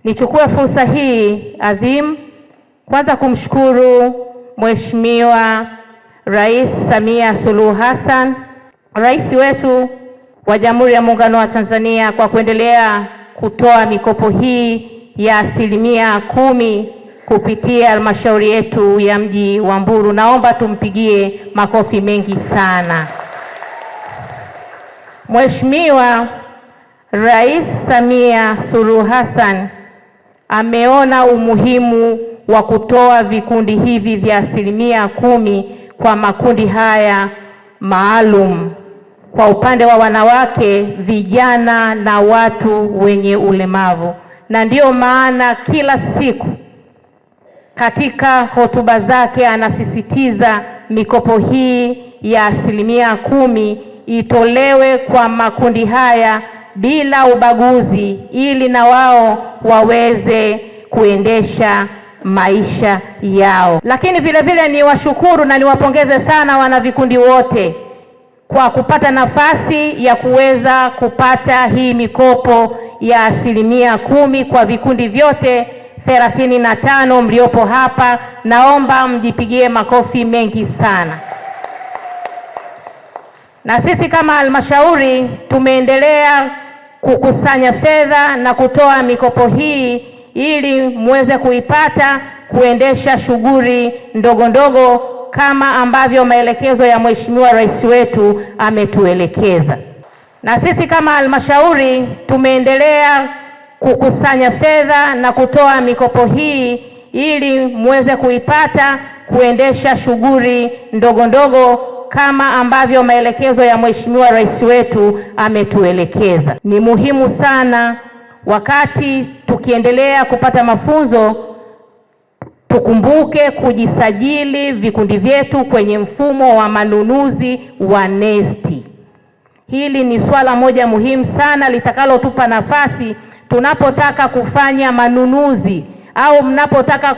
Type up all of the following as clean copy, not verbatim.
Nichukue fursa hii adhimu kwanza kumshukuru Mheshimiwa Rais Samia Suluhu Hassan, rais wetu wa Jamhuri ya Muungano wa Tanzania, kwa kuendelea kutoa mikopo hii ya 10% kupitia halmashauri yetu ya mji wa Mbulu. Naomba tumpigie makofi mengi sana. Mheshimiwa Rais Samia Suluhu Hassan ameona umuhimu wa kutoa vikundi hivi vya 10% kwa makundi haya maalum kwa upande wa wanawake, vijana na watu wenye ulemavu, na ndiyo maana kila siku katika hotuba zake anasisitiza mikopo hii ya 10% itolewe kwa makundi haya bila ubaguzi, ili na wao waweze kuendesha maisha yao. Lakini vile vile niwashukuru na niwapongeze sana wana vikundi wote kwa kupata nafasi ya kuweza kupata hii mikopo ya 10% kwa vikundi vyote 35 mliopo hapa. Naomba mjipigie makofi mengi sana. Na sisi kama halmashauri tumeendelea kukusanya fedha na kutoa mikopo hii ili muweze kuipata kuendesha shughuli ndogo ndogo kama ambavyo maelekezo ya Mheshimiwa Rais wetu ametuelekeza. Na sisi kama halmashauri tumeendelea kukusanya fedha na kutoa mikopo hii ili muweze kuipata kuendesha shughuli ndogo ndogo kama ambavyo maelekezo ya Mheshimiwa Rais wetu ametuelekeza. Ni muhimu sana wakati tukiendelea kupata mafunzo tukumbuke kujisajili vikundi vyetu kwenye mfumo wa manunuzi wa NeST. Hili ni swala moja muhimu sana litakalotupa nafasi tunapotaka kufanya manunuzi au mnapotaka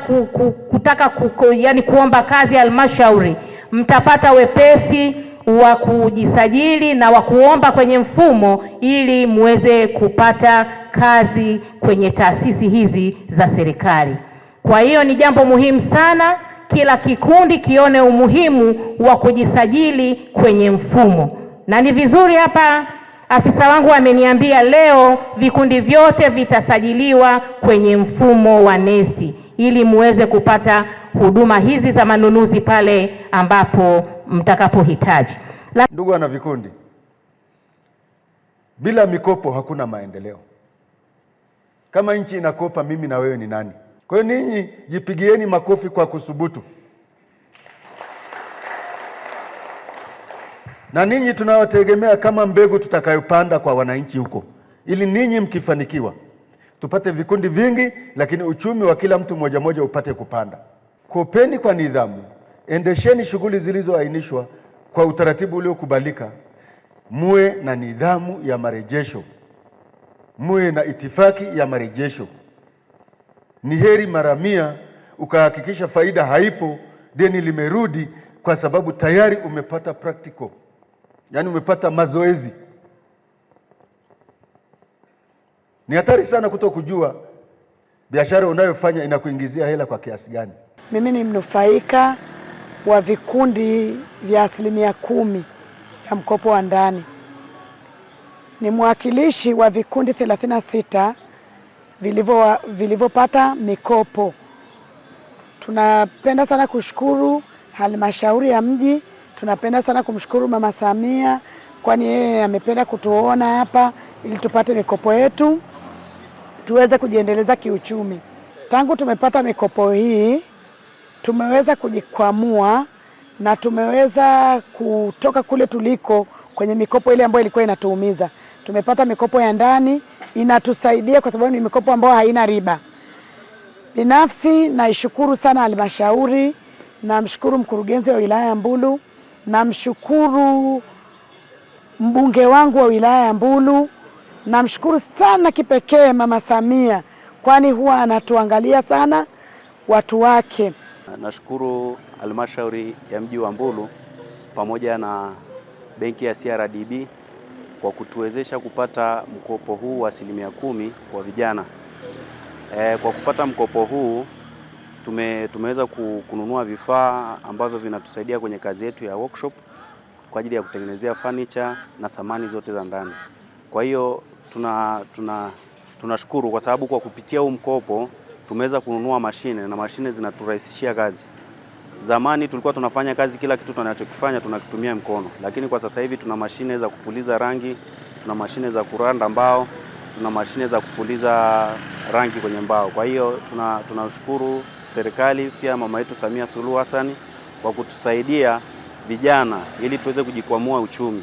kuomba kazi halmashauri, mtapata wepesi wa kujisajili na wa kuomba kwenye mfumo ili muweze kupata kazi kwenye taasisi hizi za serikali. Kwa hiyo ni jambo muhimu sana kila kikundi kione umuhimu wa kujisajili kwenye mfumo. Na ni vizuri hapa afisa wangu ameniambia leo vikundi vyote vitasajiliwa kwenye mfumo wa NeST ili muweze kupata huduma hizi za manunuzi pale ambapo mtakapohitaji. Ndugu wana vikundi, bila mikopo hakuna maendeleo. Kama nchi inakopa, mimi na wewe ni nani? Kwa hiyo ninyi jipigieni makofi kwa kusubutu. Na ninyi tunawategemea kama mbegu tutakayopanda kwa wananchi huko, ili ninyi mkifanikiwa tupate vikundi vingi, lakini uchumi wa kila mtu mmoja mmoja upate kupanda. Kopeni kwa nidhamu, endesheni shughuli zilizoainishwa kwa utaratibu uliokubalika, muwe na nidhamu ya marejesho, muwe na itifaki ya marejesho. Ni heri mara 100 ukahakikisha faida haipo, deni limerudi, kwa sababu tayari umepata practical, yaani umepata mazoezi. Ni hatari sana kutokujua biashara unayofanya inakuingizia hela kwa kiasi gani. Mimi ni mnufaika wa vikundi vya 10% ya mkopo wa ndani. Ni mwakilishi wa vikundi 36 vilivyopata mikopo. Tunapenda sana kushukuru halmashauri ya mji, tunapenda sana kumshukuru Mama Samia, kwani yeye amependa kutuona hapa ili tupate mikopo yetu tuweze kujiendeleza kiuchumi. Tangu tumepata mikopo hii tumeweza kujikwamua na tumeweza kutoka kule tuliko kwenye mikopo ile ambayo ilikuwa inatuumiza. Tumepata mikopo ya ndani, inatusaidia kwa sababu ni mikopo ambayo haina riba. Binafsi naishukuru sana halmashauri, namshukuru mkurugenzi wa wilaya ya Mbulu, namshukuru mbunge wangu wa wilaya ya Mbulu, namshukuru sana kipekee Mama Samia, kwani huwa anatuangalia sana watu wake. Nashukuru halmashauri ya mji wa Mbulu pamoja na benki ya CRDB kwa kutuwezesha kupata mkopo huu wa 10% kwa vijana. Kwa kupata mkopo huu tumeweza kununua vifaa ambavyo vinatusaidia kwenye kazi yetu ya workshop kwa ajili ya kutengenezea furniture na thamani zote za ndani. Kwa hiyo tunashukuru kwa sababu kwa kupitia huu mkopo tumeweza kununua mashine na mashine zinaturahisishia kazi. Zamani tulikuwa tunafanya kazi, kila kitu tunachokifanya tunakitumia mkono, lakini kwa sasa hivi tuna mashine za kupuliza rangi, tuna mashine za kuranda mbao, tuna mashine za kupuliza rangi kwenye mbao. Kwa hiyo tunashukuru serikali pia mama yetu Samia Suluhu Hassan kwa kutusaidia vijana ili tuweze kujikwamua uchumi.